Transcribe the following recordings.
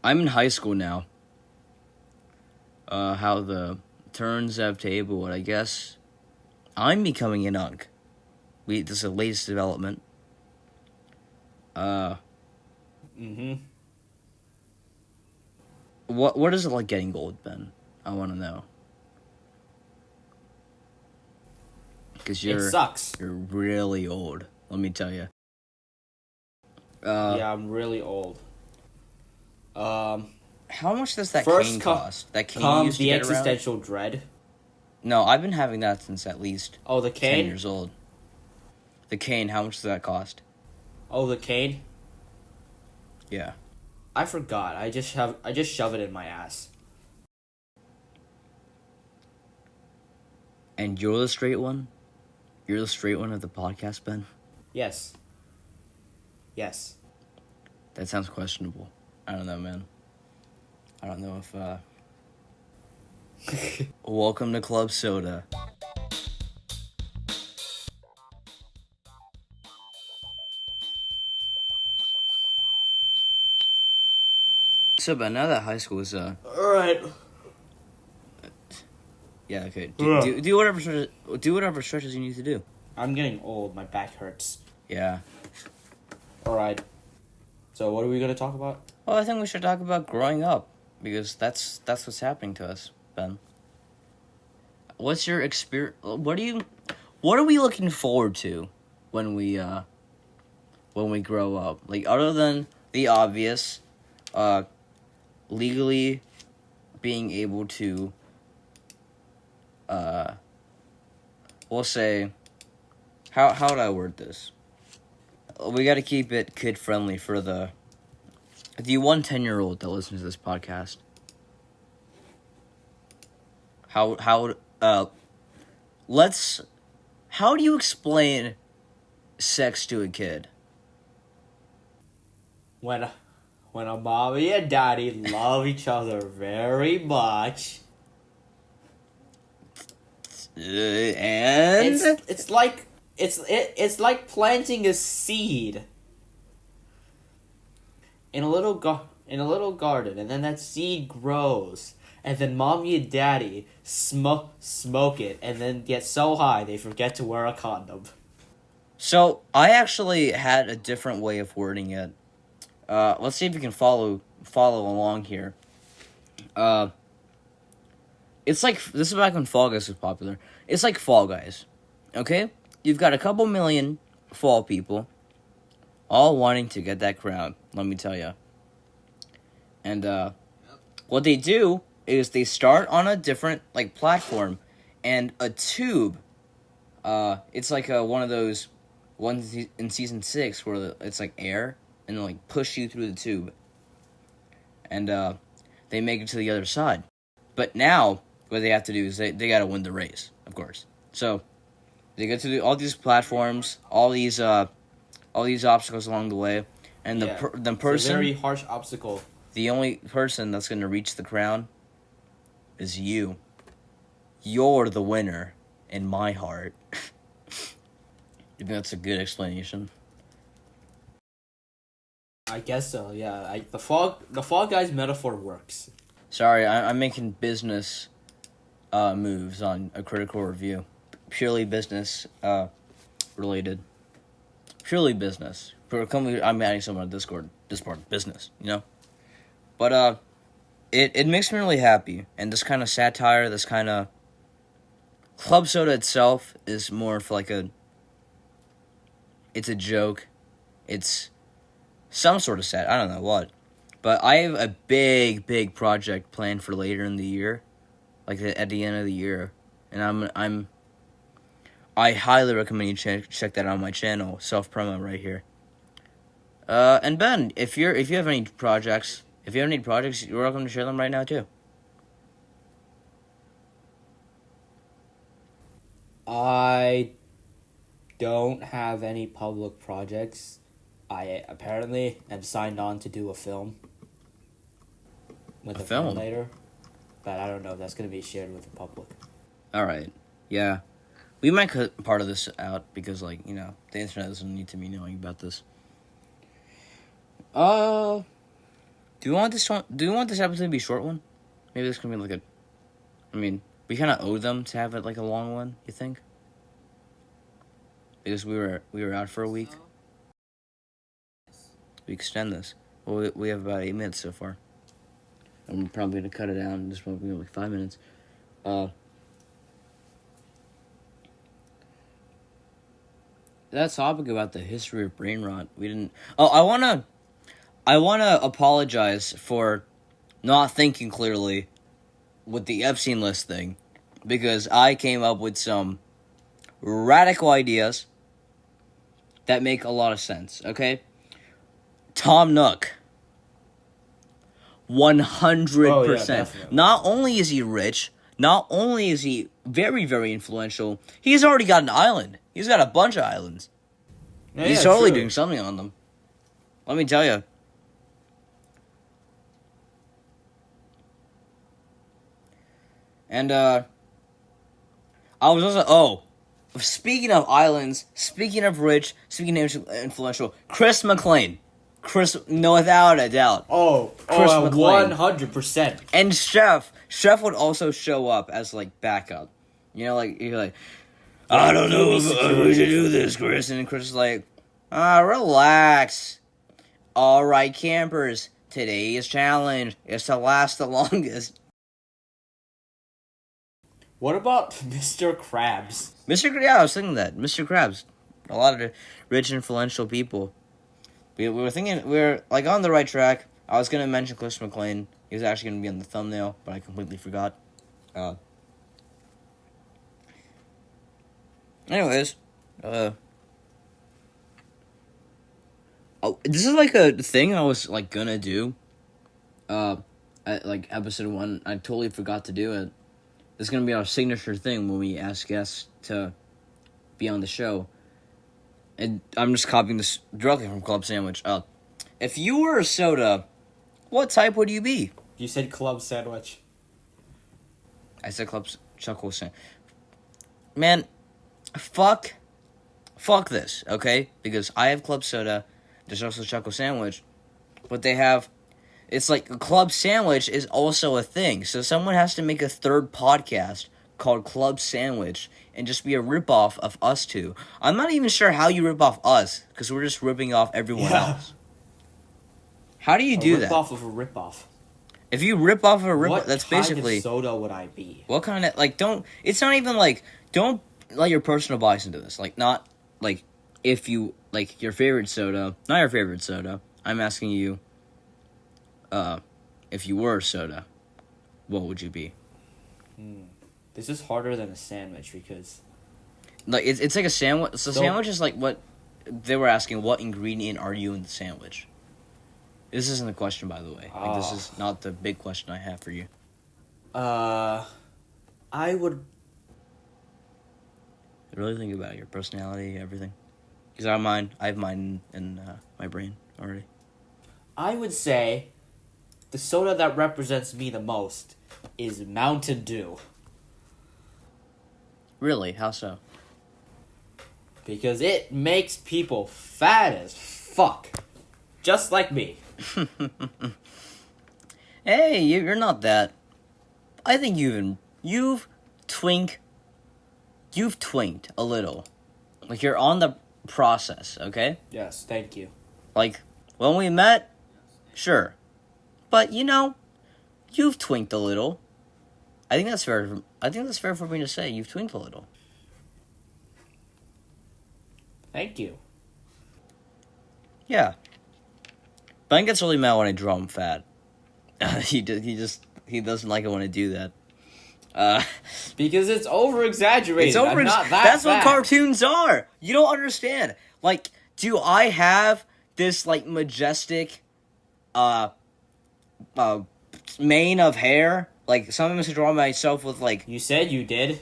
I'm in high school now. How the turns have tabled, I guess. I'm becoming an unk. This is the latest development. What is it like getting old, Ben? I want to know. Because It sucks. You're really old. Let me tell you. Yeah, I'm really old. How much does that First cane cost? That cane comes used to the get around? existential dread. No, I've been having that since at least Oh, the 10 cane? years old. The cane, how much does that cost? Oh, the cane? Yeah. I forgot. I just shove it in my ass. And you're the straight one? You're the straight one of the podcast, Ben? Yes. Yes. That sounds questionable. I don't know, man. I don't know if, Welcome to Club Soda. So, Ben, now that high school is, Alright. yeah, okay. Do whatever stretches you need to do. I'm getting old. My back hurts. Yeah. Alright. So, what are we going to talk about? Well, I think we should talk about growing up, because that's what's happening to us, Ben. What's your experience? What are we looking forward to when we grow up? Like, other than the obvious, legally being able to, we'll say, how would I word this? We got to keep it kid friendly for the 10-year-old that listens to this podcast. How do you explain sex to a kid? When a mommy and daddy love each other very much. And It's like planting a seed in a little garden, and then that seed grows, and then mommy and daddy smoke it, and then get so high they forget to wear a condom. So I actually had a different way of wording it. Let's see if you can follow along here. It's like, this is back when Fall Guys was popular. It's like Fall Guys, okay? You've got a couple million fall people, all wanting to get that crown, let me tell you. And, what they do is they start on a different, like, platform, and a tube, it's like one of those ones in Season 6 where it's like air, and they'll, like, push you through the tube. And, they make it to the other side. But now, what they have to do is they gotta win the race, of course. So, they get to all these platforms, all these obstacles along the way, and the person, it's a very harsh obstacle. The only person that's gonna reach the crown is you. You're the winner in my heart. You think that's a good explanation? I guess so. Yeah. The Fall Guys metaphor works. Sorry, I'm making business moves on a critical review. Purely business related. Purely business. I'm adding someone on Discord. This part of business, you know? But it makes me really happy. And this kind of satire, this kind of Club Soda itself is more of like it's a joke. It's some sort of I don't know what. But I have a big project planned for later in the year, like at the end of the year, and I highly recommend you check that out on my channel, self promo right here. And Ben, if you have any projects, you're welcome to share them right now too. I don't have any public projects. I apparently am signed on to do a film with a film later, but I don't know if that's going to be shared with the public. All right. Yeah. We might cut part of this out because, like, you know, the internet doesn't need to be knowing about this. Do you want this one? Do you want this episode to be a short one? Maybe this can be like a. I mean, we kind of owe them to have it like a long one. You think? Because we were out for a week. We extend this. Well, we have about 8 minutes so far. I'm probably gonna cut it down. This will be like 5 minutes. That topic about the history of brain rot. We didn't. Oh, I wanna apologize for not thinking clearly with the Epstein list thing, because I came up with some radical ideas that make a lot of sense. Okay, Tom Nook. 100%. Not only is he rich, not only is he very, very influential, he's already got an island. He's got a bunch of islands. Yeah, He's totally doing something on them. Let me tell you. And, I was also, speaking of islands, speaking of rich, speaking of influential, Chris McLean. No, without a doubt. Chris McLean. 100%. And Chef would also show up as, like, backup. You know, like, you're like, I don't know if we should do this, Chris. And Chris is like, relax. All right, campers. Today's challenge is to last the longest. What about Mr. Krabs? Yeah, I was thinking that. Mr. Krabs. A lot of rich, influential people. We were thinking, we were, like, on the right track. I was going to mention Chris McLean. He was actually going to be on the thumbnail, but I completely forgot. Anyways, this is, like, a thing I was, like, gonna do. At, like, episode 1. I totally forgot to do it. This is gonna be our signature thing when we ask guests to be on the show. And I'm just copying this directly from Club Sandwich. If you were a soda, what type would you be? You said Club Sandwich. I said Club Chuckle Sandwich. Man, fuck this, okay? Because I have Club Soda, there's also Chuckle Sandwich, but they have... It's like a Club Sandwich is also a thing, so someone has to make a third podcast called Club Sandwich and just be a ripoff of us two. I'm not even sure how you rip off us, because we're just ripping off everyone else. How do you do that? Rip-off of a rip-off. If you rip off of a rip-off, that's basically... What kind of soda would I be? What kind of... Like, don't... It's not even like... Don't let your personal bias into this. Like, not... Like, if you... Like, your favorite soda... Not your favorite soda. I'm asking you... If you were a soda, what would you be? This is harder than a sandwich because... Like, it's like a sandwich. So sandwich is like what... They were asking, what ingredient are you in the sandwich? This isn't a question, by the way. Like, this is not the big question I have for you. I would... Really think about your personality, everything. Because I have mine in my brain already. I would say the soda that represents me the most is Mountain Dew. Really? How so? Because it makes people fat as fuck. Just like me. Hey, you're not that. I think you've twinked a little. Like, you're on the process, okay? Yes, thank you. Like, when we met, sure. But, you know, you've twinked a little. I think that's fair. I think that's fair for me to say. You've twinked a little. Thank you. Yeah. Ben gets really mad when I draw him fat. He doesn't like it when I do that. Because it's over-exaggerated. It's over. That's what cartoons are. You don't understand. Like, do I have this, like, majestic, mane of hair? Like, sometimes I draw myself with, like... You said you did.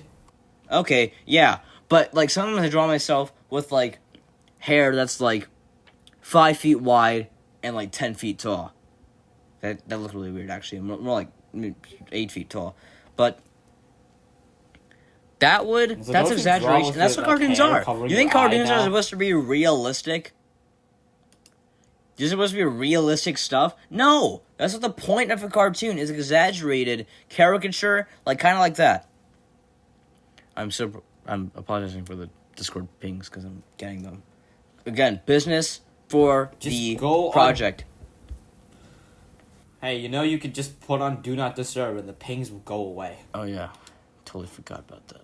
Okay, yeah. But, like, sometimes I draw myself with, like, hair that's, like, 5 feet wide and, like, 10 feet tall. That looks really weird, actually. More like 8 feet tall. But... That's exaggeration. That's what cartoons are. You think cartoons are supposed to be realistic? You're supposed to be realistic stuff? No! That's not the point of a cartoon. It's exaggerated caricature, kind of like that. I'm apologizing for the Discord pings because I'm getting them. Again, business for Just the go project. Hey, you could just put on Do Not Disturb and the pings will go away. Oh, yeah. Totally forgot about that.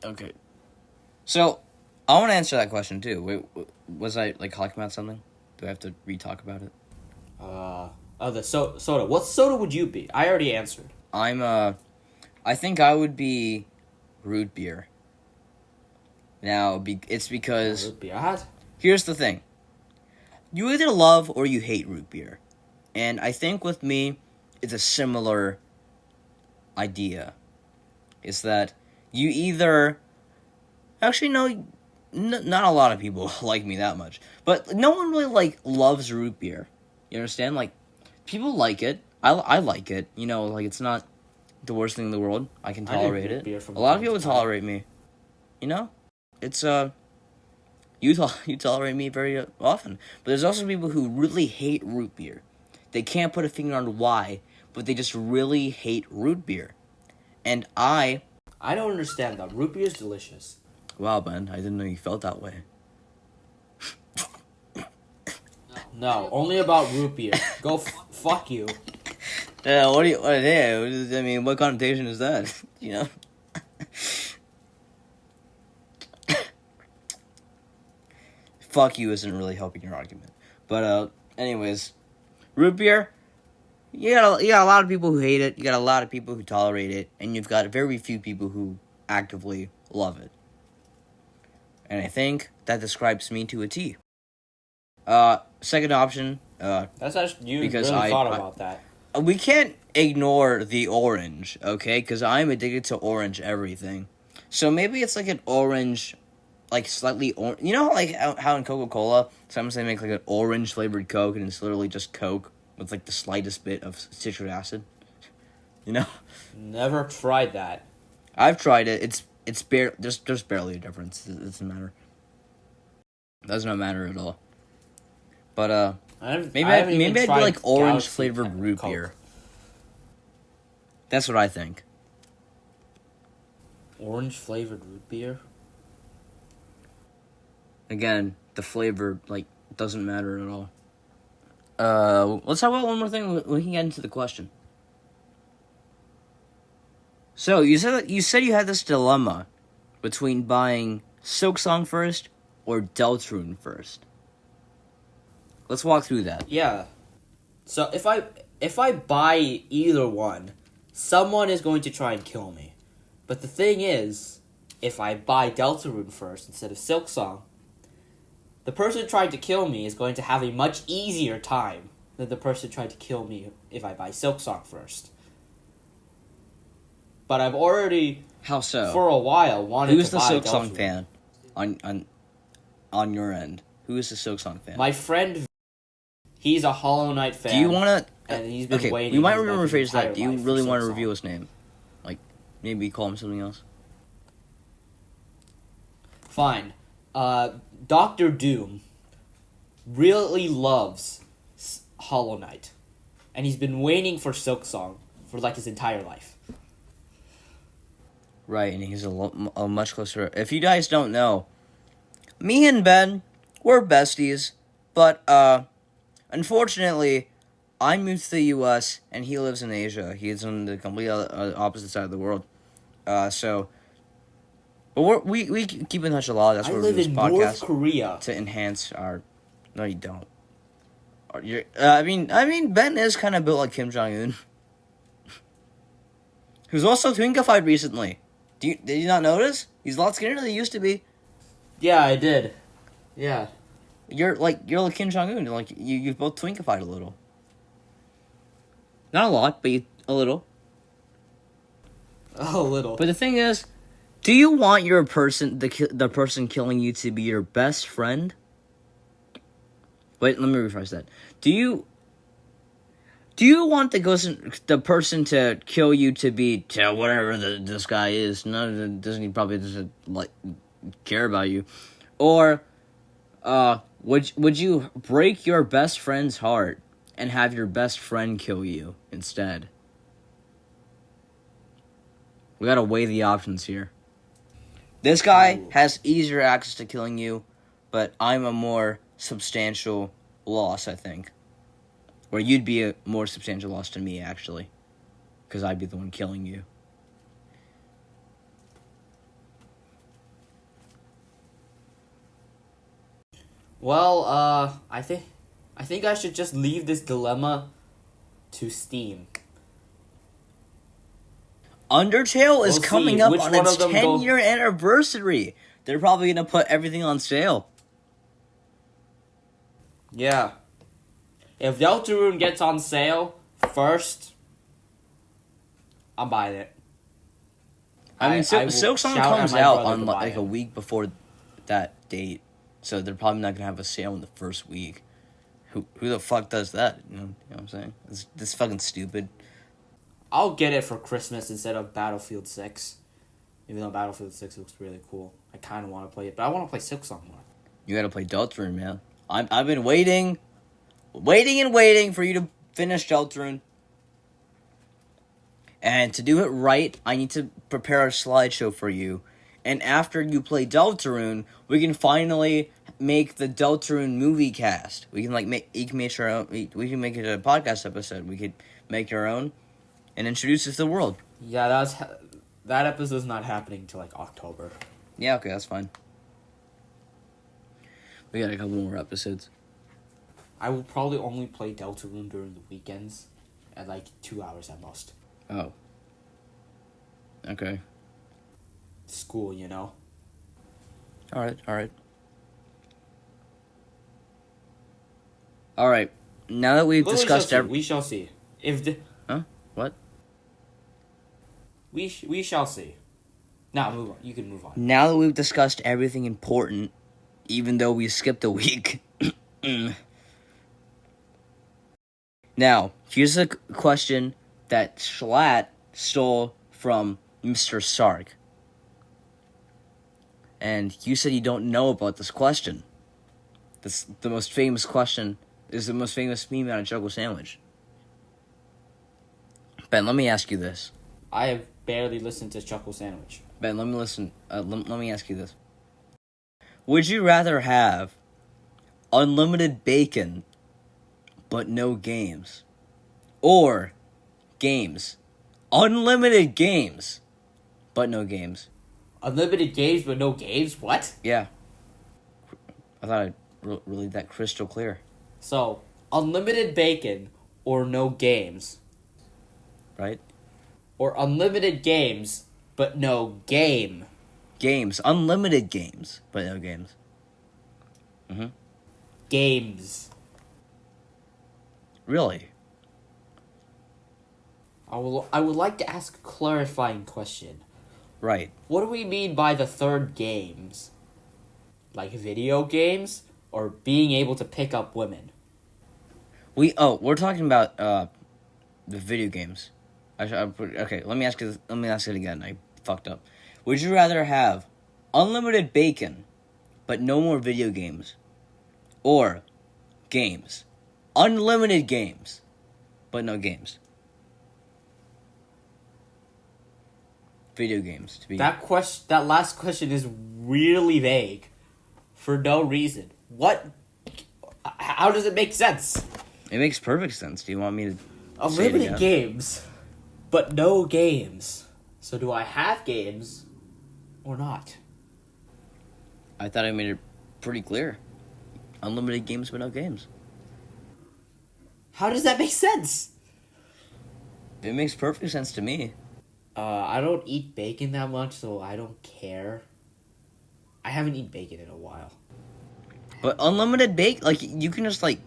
Okay. So, I want to answer that question, too. Wait, was I, talking about something? Do I have to re-talk about it? The soda. What soda would you be? I already answered. I think I would be root beer. Now, it's because... Root beer. Here's the thing. You either love or you hate root beer. And I think with me, it's a similar idea. Is that you either... Actually, no, not a lot of people like me that much. But no one really, loves root beer. You understand? People like it. I like it. It's not the worst thing in the world. I can tolerate it. A lot of people tolerate me. It's, You tolerate me very often. But there's also people who really hate root beer. They can't put a finger on why, but they just really hate root beer. And I don't understand that. Root beer is delicious. Wow, Ben, I didn't know you felt that way. No, only about root beer. Go fuck you. Yeah, what connotation is that? Fuck you isn't really helping your argument. But, anyways, root beer, you got a lot of people who hate it, you got a lot of people who tolerate it, and you've got very few people who actively love it. And I think that describes me to a T. Second option, That's actually, you really thought about that. We can't ignore the orange, okay? Because I'm addicted to orange everything. So maybe it's an orange... slightly orange. How in Coca-Cola, sometimes they make, an orange-flavored Coke, and it's literally just Coke with, the slightest bit of citric acid? Never tried that. I've tried it. It's there's barely a difference. It doesn't matter. It does not matter at all. But, maybe I'd be, orange-flavored root beer. That's what I think. Orange-flavored root beer? Again, the flavor, doesn't matter at all. Let's talk about one more thing. We can get into the question. So, you said you had this dilemma between buying Silksong first or Deltarune first. Let's walk through that. Yeah. So, if I buy either one, someone is going to try and kill me. But the thing is, if I buy Deltarune first instead of Silksong, the person trying to kill me is going to have a much easier time than the person trying to kill me if I buy Silksong first. But I've already, how so? For a while, wanted Who's to the buy Silksong Deltarune. fan on your end? Who is the Silksong fan? My friend, he's a Hollow Knight fan. Do you want to... And he's been waiting. We might rephrase that. Do you really want to reveal his name? Maybe call him something else? Fine. Dr. Doom really loves Hollow Knight. And he's been waiting for Silksong for his entire life. Right, and he's a much closer... If you guys don't know, me and Ben, we're besties, but, unfortunately, I moved to the U.S., and he lives in Asia. He's on the complete opposite side of the world. But we keep in touch a lot. That's why we do this podcast. I live in North Korea. To enhance our... No, you don't. I mean, Ben is kind of built like Kim Jong-un. Who's also twinkified recently. Did you not notice? He's a lot skinnier than he used to be. Yeah, I did. Yeah. You're like Kim Jong-un. You've both twinkified a little. Not a lot, but a little. A little. But the thing is, do you want the person killing you to be your best friend? Wait, let me rephrase that. Do you want the person to kill you to be whatever this guy is? Doesn't he probably doesn't care about you? Or Would you break your best friend's heart and have your best friend kill you instead? We gotta weigh the options here. This guy has easier access to killing you, but I'm a more substantial loss, I think. Or you'd be a more substantial loss to me, actually. Because I'd be the one killing you. Well, I think I should just leave this dilemma to Steam. Undertale is We'll coming see up which on one its of them 10-year anniversary. They're probably going to put everything on sale. Yeah. If Deltarune gets on sale first, I'm buying it. I mean, will Silksong shout at comes my out brother on to buy like it. a week before that date. So they're probably not going to have a sale in the first week. Who the fuck does that? You know what I'm saying? This fucking stupid. I'll get it for Christmas instead of Battlefield 6. Even though Battlefield 6 looks really cool. I kind of want to play it, but I want to play Silksong more. You got to play Deltarune, man. I've been waiting for you to finish Deltarune. And to do it right, I need to prepare a slideshow for you. And after you play Deltarune, we can finally make the Deltarune movie cast. We can you can make our own. We can make it a podcast episode. We could make our own and introduce it to the world. Yeah, that episode's not happening till like October. Yeah, okay, that's fine. We got a couple more episodes. I will probably only play Deltarune during the weekends, at like 2 hours at most. Oh. Okay. School, you know. All right. Now that we've discussed we shall see. Huh? What? We shall see. Now move on. You can move on. Now that we've discussed everything important, even though we skipped a week. Now, here's a question that Schlatt stole from Mr. Sark. And you said you don't know about this question. The most famous question is the most famous meme out of Choco Sandwich. Ben, let me ask you this. I have barely listened to Choco Sandwich. Ben, let me listen. Let me ask you this. Would you rather have unlimited bacon, but no games? Or games. Unlimited games, but no games. Unlimited games, but no games? What? Yeah. I thought I'd really that crystal clear. So, unlimited bacon or no games. Right? Or unlimited games, but no game. Games. Unlimited games, but no games. Games. Really? I would like to ask a clarifying question. Right. What do we mean by the third games? Like video games or being able to pick up women? We're talking about the video games. Okay, let me ask it again. I fucked up. Would you rather have unlimited bacon, but no more video games, or games, unlimited games, but no games? Video games to be That last question is really vague, for no reason. What? How does it make sense? It makes perfect sense. Do you want me to say it Unlimited again? games, but no games. So do I have games or not? I thought I made it pretty clear. Unlimited games, but no games. How does that make sense? It makes perfect sense to me. I don't eat bacon that much, so I don't care. I haven't eaten bacon in a while. But unlimited bacon, like you can just like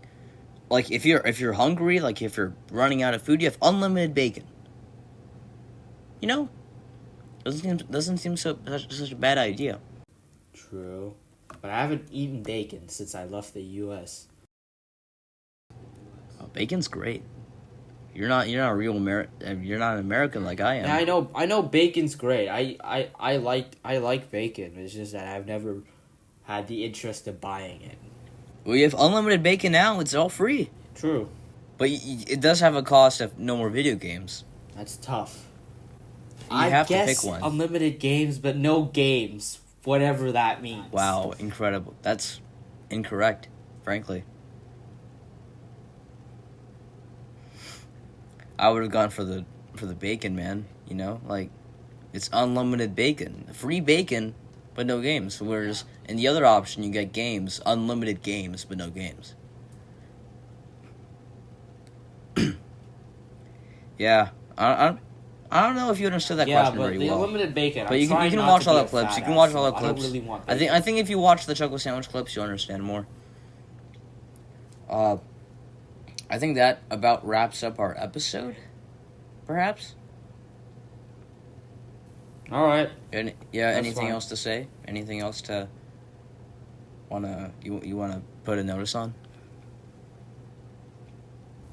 if you're hungry, like if you're running out of food, you have unlimited bacon. You know, doesn't seem such a bad idea. True, but I haven't eaten bacon since I left the U.S. Oh, bacon's great. You're not a real You're not an American like I am. Yeah, I know bacon's great. I like bacon. It's just that I've never had the interest of buying it. We have unlimited bacon now. It's all free. True. But it does have a cost of no more video games. That's tough. You have to pick one. Unlimited games, but no games. Whatever that means. Wow, incredible. That's incorrect, frankly. I would have gone for the bacon, man. You know, like, it's unlimited bacon, free bacon, but no games. Whereas in the other option, you get games, unlimited games, but no games. Yeah, I don't know if you understood that question very well. Yeah, but the unlimited bacon. But you can watch all the clips. You can watch all the clips. I don't really want bacon. I think if you watch the chocolate sandwich clips, you'll understand more. I think that about wraps up our episode. Perhaps. All right. Anything else to say? Anything else to you wanna put a notice on?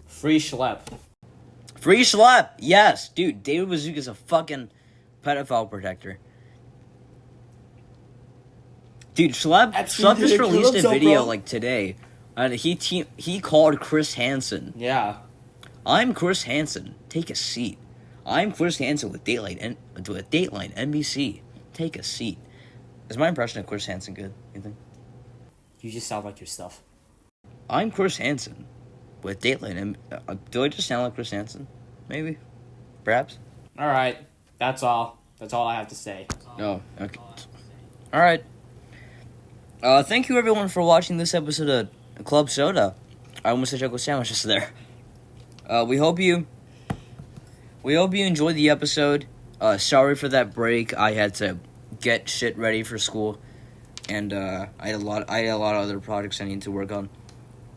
Free schlep. Free schlep. Yes, dude. David Bazooka's a fucking pedophile protector. Dude, Schlep just released a video like today. And he called Chris Hansen. Yeah. I'm Chris Hansen. Take a seat. I'm Chris Hansen with Dateline NBC. Take a seat. Is my impression of Chris Hansen good? You think? You just sound like yourself. I'm Chris Hansen with Dateline. Do I just sound like Chris Hansen? Maybe. Perhaps. All right. That's all. That's all I have to say. No. Okay. All right. Thank you everyone for watching this episode of Club Soda. I almost said chocolate sandwiches there. We hope you enjoyed the episode. Sorry for that break. I had to get shit ready for school, and I had a lot of other projects I need to work on.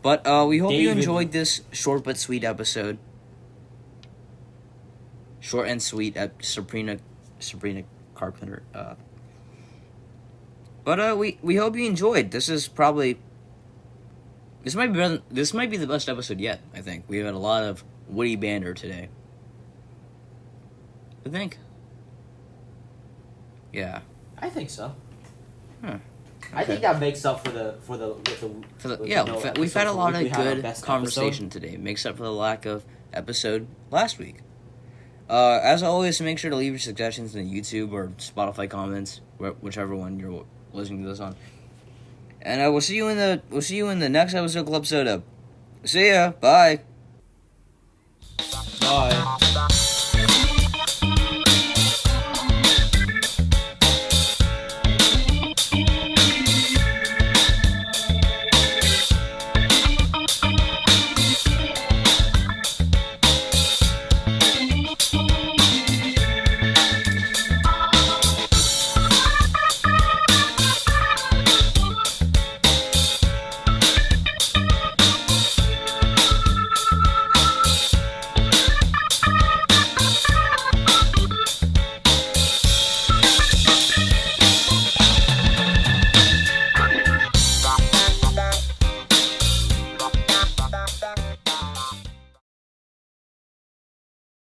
But we hope you enjoyed this short but sweet episode. Short and sweet at Sabrina Carpenter. But we hope you enjoyed. This might be the best episode yet. I think we had a lot of witty banter today. I think. Yeah. I think so. Huh. I think that makes up we've had a lot of good conversation today. Makes up for the lack of episode last week. As always, make sure to leave your suggestions in the YouTube or Spotify comments, whichever one you're listening to this on. And we'll see you in the next episode of Club Soda. See ya. Bye. Bye.